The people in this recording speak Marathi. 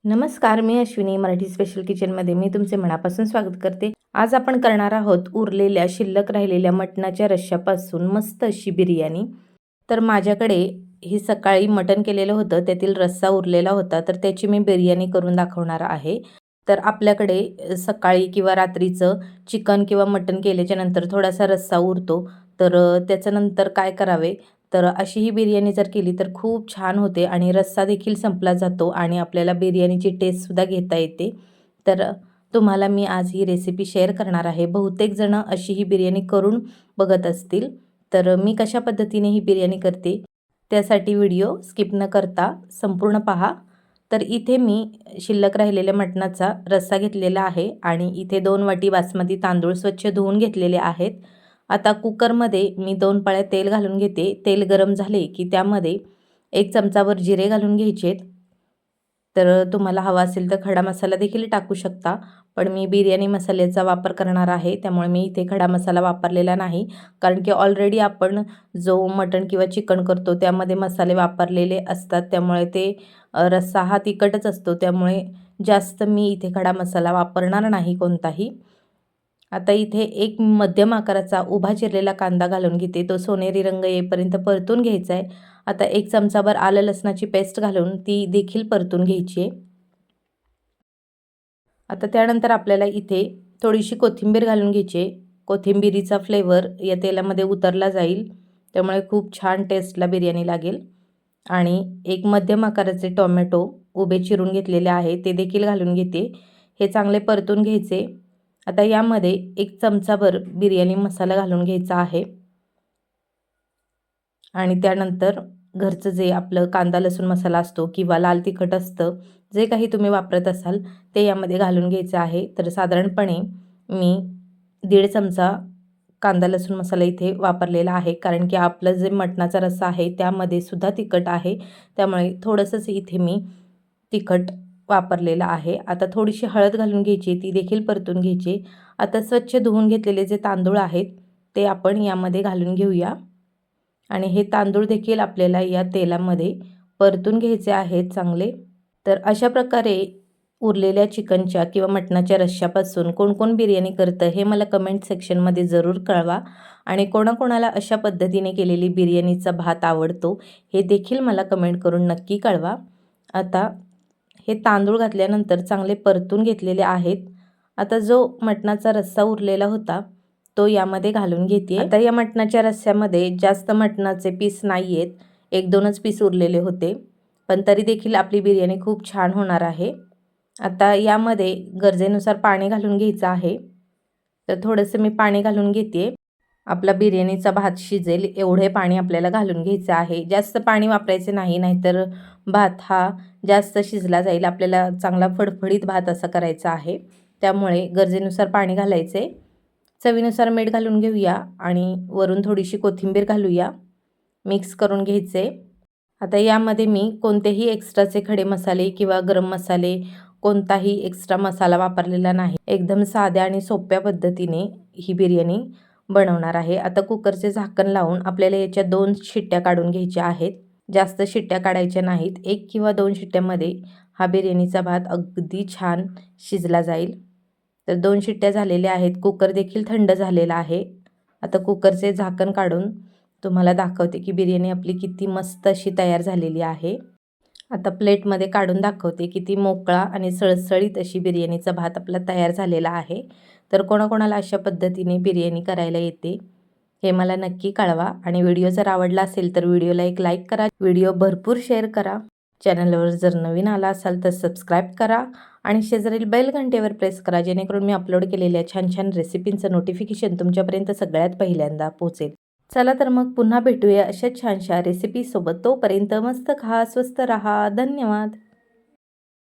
नमस्कार, मी अश्विनी मराठी स्पेशल किचनमध्ये मी तुमचे मनापासून स्वागत करते। आज आपण करणार आहोत उरलेल्या शिल्लक राहिलेल्या मटणाच्या रश्श्यापासून मस्त अशी बिर्याणी। तर माझ्याकडे ही सकाळी मटण केलेलं होतं, त्यातील रस्सा उरलेला होता, तर त्याची मी बिर्याणी करून दाखवणार आहे। तर आपल्याकडे सकाळी किंवा रात्रीचं चिकन किंवा मटण केल्याच्या नंतर थोडासा रस्सा उरतो, तर त्याच्यानंतर काय करावे, तर अशी ही बिर्याणी जर केली तर खूप छान होते आणि रस्सा देखील संपला जातो आणि आपल्याला बिर्याणीची टेस्टसुद्धा घेता येते। तर तुम्हाला मी आज ही रेसिपी शेअर करणार आहे। बहुतेक जण अशी ही बिर्याणी करून बघत असतील, तर मी कशा पद्धतीने ही बिर्याणी करते त्यासाठी व्हिडिओ स्किप न करता संपूर्ण पहा। तर इथे मी शिल्लक राहिलेल्या मटणाचा रस्सा घेतलेला आहे आणि इथे 2 वाटी बासमती तांदूळ स्वच्छ धुवून घेतलेले आहेत। आता कुकरमध्ये मी 2 पळ्या तेल घालून घेते। तेल गरम झाले की त्यामध्ये 1 चमचाभर जिरे घालून घ्यायचेत। तर तुम्हाला हवा असेल तर खडा मसाला देखील टाकू शकता, पण मी बिर्याणी मसाल्याचा वापर करणार आहे, त्यामुळे मी इथे खडा मसाला वापरलेला नाही। कारण की ऑलरेडी आपण जो मटण किंवा चिकन करतो त्यामध्ये मसाले वापरलेले असतात, त्यामुळे ते रस्सा हा तिखटच असतो, त्यामुळे जास्त मी इथे खडा मसाला वापरणार नाही कोणताही। आता इथे एक मध्यम आकाराचा उभा चिरलेला कांदा घालून घेते, तो सोनेरी रंग येईपर्यंत परतून घ्यायचा आहे। आता 1 चमचाभर आलं लसणाची पेस्ट घालून ती देखील परतून घ्यायची आहे। आता त्यानंतर आपल्याला इथे थोडीशी कोथिंबीर घालून घ्यायची आहे। कोथिंबीरीचा फ्लेवर या तेलामध्ये उतरला जाईल, त्यामुळे खूप छान टेस्टला बिर्याणी लागेल। आणि एक मध्यम आकाराचे टोमॅटो उभे चिरून घेतलेले आहे, ते देखील घालून घेते। हे चांगले परतून घ्यायचे। आता यामध्ये 1 चमचाभर बिर्याणी मसाला घालून घ्यायचा आहे आणि त्यानंतर घरचं जे आपलं कांदा लसूण मसाला असतो किंवा लाल तिखट असतं, जे काही तुम्ही वापरत असाल ते यामध्ये घालून घ्यायचं आहे। तर साधारणपणे मी 1.5 चमचा कांदा लसूण मसाला इथे वापरलेला आहे, कारण की आपलं जे मटणाचा रस्सा आहे त्यामध्ये सुद्धा तिखट आहे, त्यामुळे थोडंसंच इथे मी तिखट वापरलेलं आहे। आता थोडीशी हळद घालून घ्यायची, ती देखील परतून घ्यायची। आता स्वच्छ धुवून घेतलेले जे तांदूळ आहेत ते आपण यामध्ये घालून घेऊया आणि हे तांदूळ देखील आपल्याला या तेलामध्ये परतून घ्यायचे आहेत चांगले। तर अशा प्रकारे उरलेल्या चिकनच्या किंवा मटणाच्या रश्श्यापासून कोण कोण बिर्याणी करतं हे मला कमेंट सेक्शनमध्ये जरूर कळवा आणि कोणाकोणाला अशा पद्धतीने केलेली बिर्याणीचा भात आवडतो हे देखील मला कमेंट करून नक्की कळवा। आता हे तांदूळ घातल्यानंतर चांगले परतून घेतलेले आहेत। आता जो मटणाचा रस्सा उरलेला होता तो यामध्ये घालून घेते। आता या मटणाच्या रस्स्यामध्ये जास्त मटणाचे पीस नाही आहेत, 1-2च पीस उरलेले होते, पण तरी देखील आपली बिर्याणी खूप छान होणार आहे। आता यामध्ये गरजेनुसार पाणी घालून घ्यायचं आहे, तर थोडंसं मी पाणी घालून घेते। आपला बिर्याणीचा भात शिजेल एवढे पाणी आपल्याला घालून घ्यायचं आहे। जास्त पाणी वापरायचे नाही, नाहीतर भात हा जास्त शिजला जाईल। आपल्याला चांगला फडफडीत भात असा करायचा आहे, त्यामुळे गरजेनुसार पाणी घालायचे। चवीनुसार मीठ घालून घेऊया आणि वरून थोडीशी कोथिंबीर घालूया, मिक्स करून घ्यायचे। आता यामध्ये मी कोणतेही एक्स्ट्राचे खडे मसाले किंवा गरम मसाले कोणताही एक्स्ट्रा मसाला वापरलेला नाही। एकदम साध्या आणि सोप्या पद्धतीने ही बिर्याणी बनवणार आहे। आता कुकरचे झाकण लावून आपल्याला याच्या 2 शिट्ट्या काढून घ्यायच्या आहेत, जास्त शिट्ट्या काढायच्या नाहीत। 1 किंवा 2 शिट्ट्यामध्ये हा बिर्याणीचा भात अगदी छान शिजला जाईल। तर 2 शिट्ट्या झालेल्या आहेत, कुकर देखील थंड झालेला आहे। आता कुकरचे झाकण काढून तुम्हाला दाखवते की बिर्याणी आपली किती मस्त अशी तयार झालेली आहे। आता प्लेटमध्ये काढून दाखवते किती मोकळा आणि सळसळीत अशी बिर्याणीचा भात आपला तयार झालेला आहे। तर कोणाकोणाला अशा पद्धतीने बिर्याणी करायला येते हे मला नक्की कळवा आणि व्हिडिओ जर आवडला असेल तर व्हिडिओला एक लाईक करा, व्हिडिओ भरपूर शेअर करा। चॅनलवर जर नवीन आला असाल तर सबस्क्राईब करा आणि शेजारील बेल घंटेवर प्रेस करा, जेणेकरून मी अपलोड केलेल्या छान छान रेसिपींचं नोटिफिकेशन तुमच्यापर्यंत सगळ्यात पहिल्यांदा पोहोचेल। चला तर मग पुन्हा भेटूया अशा छानशा रेसिपीसोबत। तोपर्यंत मस्त खा, स्वस्त रहा। धन्यवाद।